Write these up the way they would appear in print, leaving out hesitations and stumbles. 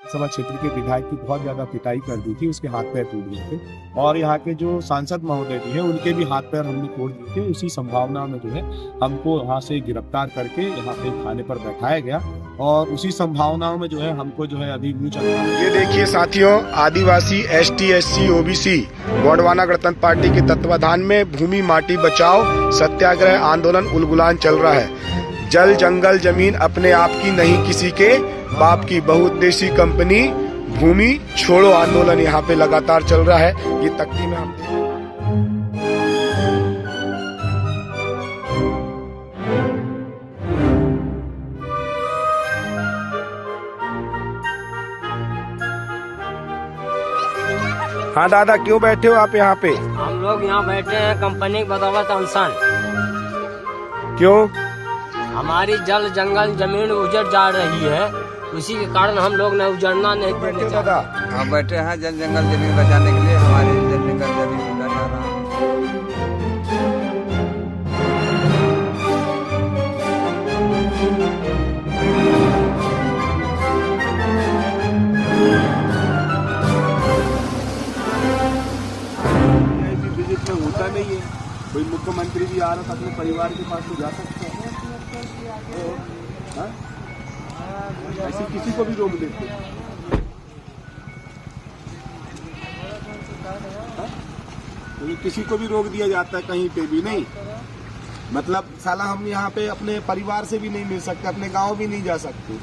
विधानसभा क्षेत्र के विधायक की बहुत ज्यादा पिटाई कर दी थी, उसके हाथ पैर टूट गए थे और यहाँ के जो सांसद महोदय जी हैं उनके भी हाथ पैर हमने तोड़ दिए थे। उसी संभावना में जो है हमको यहाँ से गिरफ्तार करके यहाँ पे थाने पर बैठाया गया और उसी संभावनाओं में जो है हमको जो है अभी मुँह चल रहा है। ये देखिए साथियों, आदिवासी एसटी एससी ओबीसी गोंडवाना गणतंत्र पार्टी के तत्वाधान में भूमि माटी बचाओ सत्याग्रह आंदोलन उलगुलान चल रहा है। जल जंगल जमीन अपने आप की नहीं किसी के बाप की बहुउद्देशीय कंपनी भूमि छोड़ो आंदोलन यहाँ पे लगातार चल रहा है। ये तख्ती में हम हाँ दादा, क्यों बैठे हो आप यहाँ पे? हम लोग यहाँ बैठे हैं कंपनी की बदौलत अनशन। क्यों? हमारी जल जंगल जमीन उजड़ जा रही है, उसी के कारण हम लोग ने उजड़ना नहीं देते। दादा हम बैठे हैं जल जंगल जमीन बचाने के लिए। हमारे जल जंगल जमीन उजड़ जा रहा है। विजिट में होता नहीं है, कोई मुख्यमंत्री भी आ रहा था अपने परिवार के पास तो जा सकते हैं, ऐसे किसी को भी रोक देते हैं। तो किसी को भी रोक दिया जाता है, कहीं पे भी नहीं। मतलब साला हम यहाँ पे अपने परिवार से भी नहीं मिल सकते, अपने गांव भी नहीं जा सकते।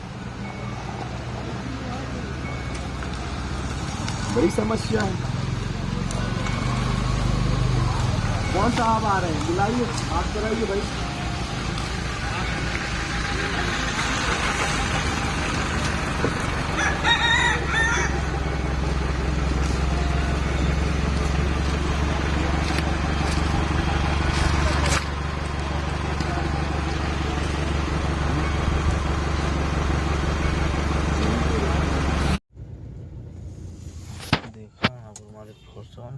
बड़ी समस्या है। कौन साहब आ रहे हैं? बुलाइए, बात कराइए भाई। देखा हमारे फोटो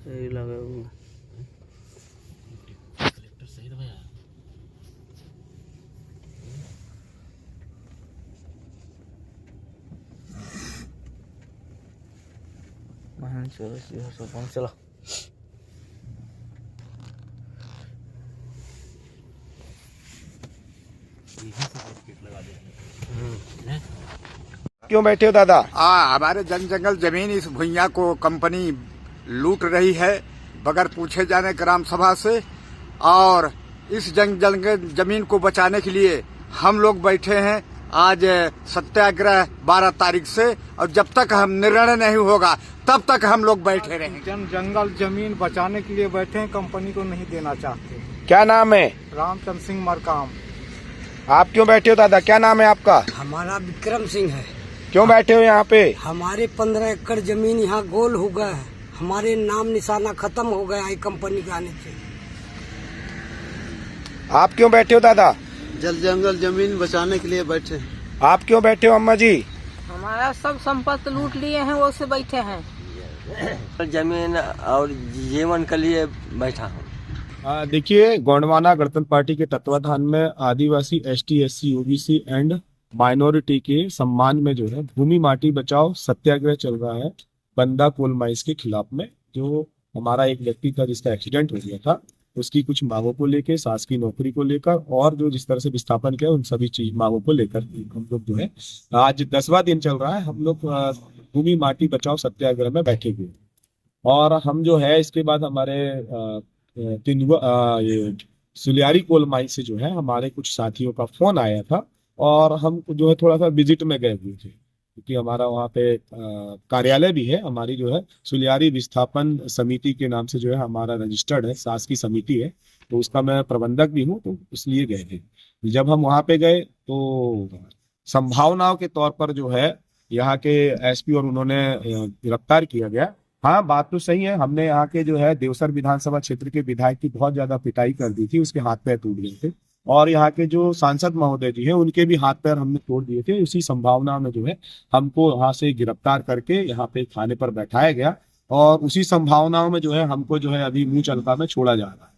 सही लगे सही तो भैया। चलो चलो क्यों बैठे हो दादा? हमारे जल जंगल जमीन इस भुइयां को कंपनी लूट रही है बगैर पूछे जाने ग्राम सभा से। और इस जंगल जमीन को बचाने के लिए हम लोग बैठे हैं आज सत्याग्रह 12 तारीख से, और जब तक हम निर्णय नहीं होगा तब तक हम लोग बैठे रहेंगे। जंगल जमीन बचाने के लिए बैठे हैं, कंपनी को नहीं देना चाहते। क्या नाम है? रामचंद्र सिंह मरकाम। आप क्यों बैठे हो दादा? क्या नाम है आपका? हमारा विक्रम सिंह है। क्यों बैठे हो यहाँ पे? हमारे 15 एकड़ जमीन यहाँ गोल हो गया है, हमारे नाम निशाना खत्म हो गया है कंपनी के आने से। आप क्यों बैठे हो दादा? जल जंगल जमीन बचाने के लिए बैठे। आप क्यों बैठे हो अम्मा जी? हमारा सब संपत्ति लूट लिए हैं, वो से बैठे हैं। जमीन और जीवन के लिए बैठा हूँ। देखिए, गोंडवाना गणतंत्र पार्टी के तत्वाधान में आदिवासी ST SC OBC and minority के सम्मान में जो है भूमि माटी बचाओ सत्याग्रह चल रहा है बंदा कोल माइंस के खिलाफ में। जो हमारा एक व्यक्ति था जिसका एक्सीडेंट हो गया था, उसकी कुछ मांगों को लेकर, सास की नौकरी को लेकर और जो जिस तरह से विस्थापन किया उन सभी चीज मांगों को लेकर हम लोग जो है आज 10वां दिन चल रहा है, हम लोग भूमि माटी बचाओ सत्याग्रह में बैठे हुए। और हम जो है इसके बाद हमारे ये सुलियारी कोल माइन से जो है हमारे कुछ साथियों का फोन आया था और हम जो है थोड़ा सा विजिट में गए हुए थे, क्योंकि हमारा वहाँ पे कार्यालय भी है। हमारी जो है सुलियारी विस्थापन समिति के नाम से जो है हमारा रजिस्टर्ड है, सास की समिति है, तो उसका मैं प्रबंधक भी हूँ, तो इसलिए गए थे। जब हम वहाँ पे गए तो संभावनाओं के तौर पर जो है यहाँ के एसपी और उन्होंने गिरफ्तार किया गया। हाँ, बात तो सही है, हमने यहाँ के जो है देवसर विधानसभा क्षेत्र के विधायक की बहुत ज्यादा पिटाई कर दी थी, उसके हाथ पैर टूट गए थे और यहाँ के जो सांसद महोदय जी हैं उनके भी हाथ पैर हमने तोड़ दिए थे। उसी संभावना में जो है हमको यहाँ से गिरफ्तार करके यहाँ पे थाने पर बैठाया गया और उसी संभावनाओं में जो है हमको जो है अभी मुंह चलका में छोड़ा जा रहा है।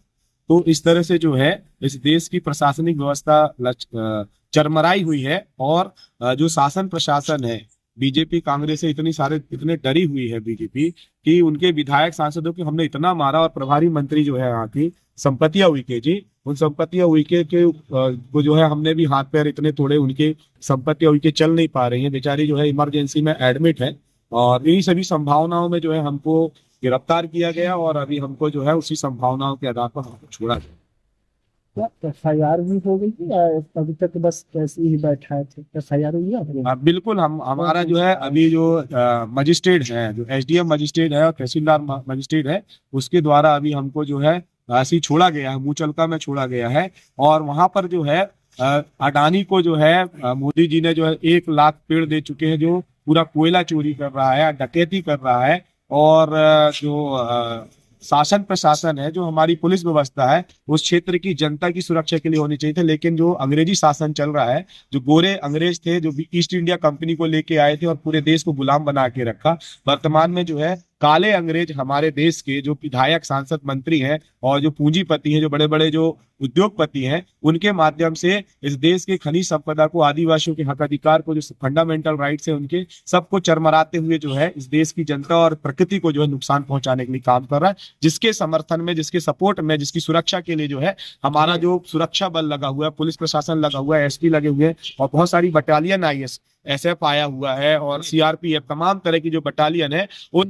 तो इस तरह से जो है इस देश की प्रशासनिक व्यवस्था चरमराई हुई है। और जो शासन प्रशासन है, बीजेपी कांग्रेस से इतने डरी हुई है बीजेपी कि उनके विधायक सांसदों को हमने इतना मारा। और प्रभारी मंत्री जो है यहाँ की संपत्तियां उइके जी, उन संपत्तियां उइके के को जो है हमने भी हाथ पैर इतने तोड़े, उनके संपत्तियां उइके चल नहीं पा रही हैं, बेचारी जो है इमरजेंसी में एडमिट है। और इन्हीं सभी संभावनाओं में जो है हमको गिरफ्तार किया गया और अभी हमको जो है उसी संभावनाओं के आधार पर हमको छोड़ा गया। FIR भी हो गई थी या अभी तक बस ऐसे ही बैठाए थे? FIR हुई है? बिल्कुल, हमारा जो है अभी जो मजिस्ट्रेट है, जो SDM मजिस्ट्रेट है और तहसीलदार मजिस्ट्रेट है, उसके द्वारा अभी हमको जो है ऐसे ही छोड़ा गया है, मुचलका में छोड़ा गया है। और वहां पर जो है अडानी को जो है मोदी जी ने जो है 1 लाख पेड़ दे चुके हैं, जो पूरा कोयला चोरी कर रहा है, डकैती कर रहा है। और जो शासन प्रशासन है, जो हमारी पुलिस व्यवस्था है, उस क्षेत्र की जनता की सुरक्षा के लिए होनी चाहिए थे। लेकिन जो अंग्रेजी शासन चल रहा है, जो गोरे अंग्रेज थे, जो ईस्ट इंडिया कंपनी को लेके आए थे और पूरे देश को गुलाम बना के रखा, वर्तमान में जो है काले अंग्रेज हमारे देश के जो विधायक सांसद मंत्री हैं और जो पूंजीपति हैं, जो बड़े बड़े जो उद्योगपति हैं, उनके माध्यम से इस देश के खनिज संपदा को, आदिवासियों के हक अधिकार को, जो फंडामेंटल राइट्स है उनके, सबको चरमराते हुए जो है इस देश की जनता और प्रकृति को जो है नुकसान पहुंचाने के लिए काम कर रहा है। जिसके समर्थन में, जिसके सपोर्ट में, जिसकी सुरक्षा के लिए जो है हमारा जो सुरक्षा बल लगा हुआ है, पुलिस प्रशासन लगा हुआ है, SP लगे हुए हैं और बहुत सारी बटालियन IS SF आया हुआ है और CRPF, तमाम तरह की जो बटालियन है, उन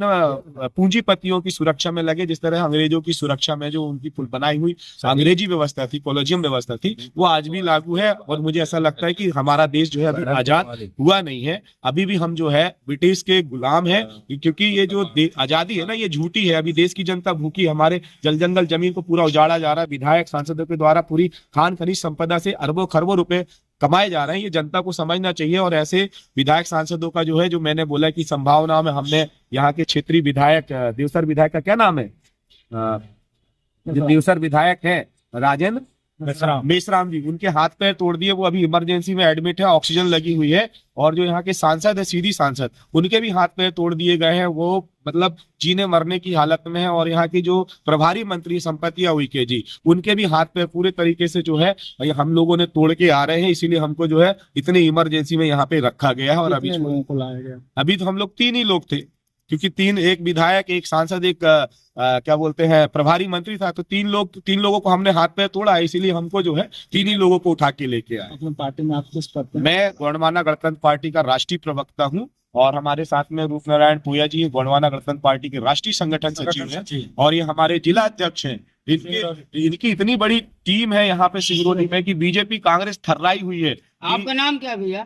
पूंजीपतियों की सुरक्षा में लगे। जिस तरह अंग्रेजों की सुरक्षा में जो उनकी बनाई हुई अंग्रेजी व्यवस्था थी, कॉलोजियम व्यवस्था थी, वो आज भी लागू है। और मुझे ऐसा लगता है कि हमारा देश जो है अभी आजाद हुआ नहीं है, अभी भी हम जो है ब्रिटिश के गुलाम है। क्योंकि ये जो आजादी है ना, ये झूठी है। अभी देश की जनता भूखी, हमारे जल जंगल जमीन को पूरा उजाड़ा जा रहा है, विधायक सांसदों के द्वारा पूरी खान खनिज संपदा से अरबों खरबों रुपए कमाए जा रहे हैं। ये जनता को समझना चाहिए। और ऐसे विधायक सांसदों का जो है, जो मैंने बोला कि संभावना में हमने यहाँ के क्षेत्रीय विधायक, देवसर विधायक का क्या नाम है, जो देवसर विधायक है राजेंद्र मेश्राम जी, उनके हाथ पैर तोड़ दिए। वो अभी इमरजेंसी में एडमिट है, ऑक्सीजन लगी हुई है। और जो यहाँ के सांसद है, सीधी सांसद, उनके भी हाथ पैर तोड़ दिए गए हैं। वो मतलब जीने मरने की हालत में है। और यहाँ की जो प्रभारी मंत्री संपत्तियां उइके जी, उनके भी हाथ पैर पूरे तरीके से जो है हम लोगों ने तोड़ के आ रहे हैं। इसीलिए हमको जो है इतनी इमरजेंसी में यहाँ पे रखा गया है। और अभी लोगों को लाया गया? अभी तो हम लोग 3 ही लोग थे, क्योंकि 3, एक विधायक, एक सांसद, एक क्या बोलते हैं प्रभारी मंत्री था। तो 3 लोगों को हमने हाथ पैर तोड़ा है। इसीलिए हमको जो है 3 ही लोगों को उठा के लेके आए। अपनी पार्टी में आप किस पद पे? मैं गोंडवाना गणतंत्र पार्टी का राष्ट्रीय प्रवक्ता हूँ। और हमारे साथ में रूप नारायण पूया जी गोंडवाना गणतंत्र पार्टी के राष्ट्रीय संगठन सचिव हैं। और ये हमारे जिला अध्यक्ष हैं। इनकी इतनी बड़ी टीम है यहाँ पे सिंगरौली में कि बीजेपी कांग्रेस थर्राई हुई है। आपका नाम क्या भैया?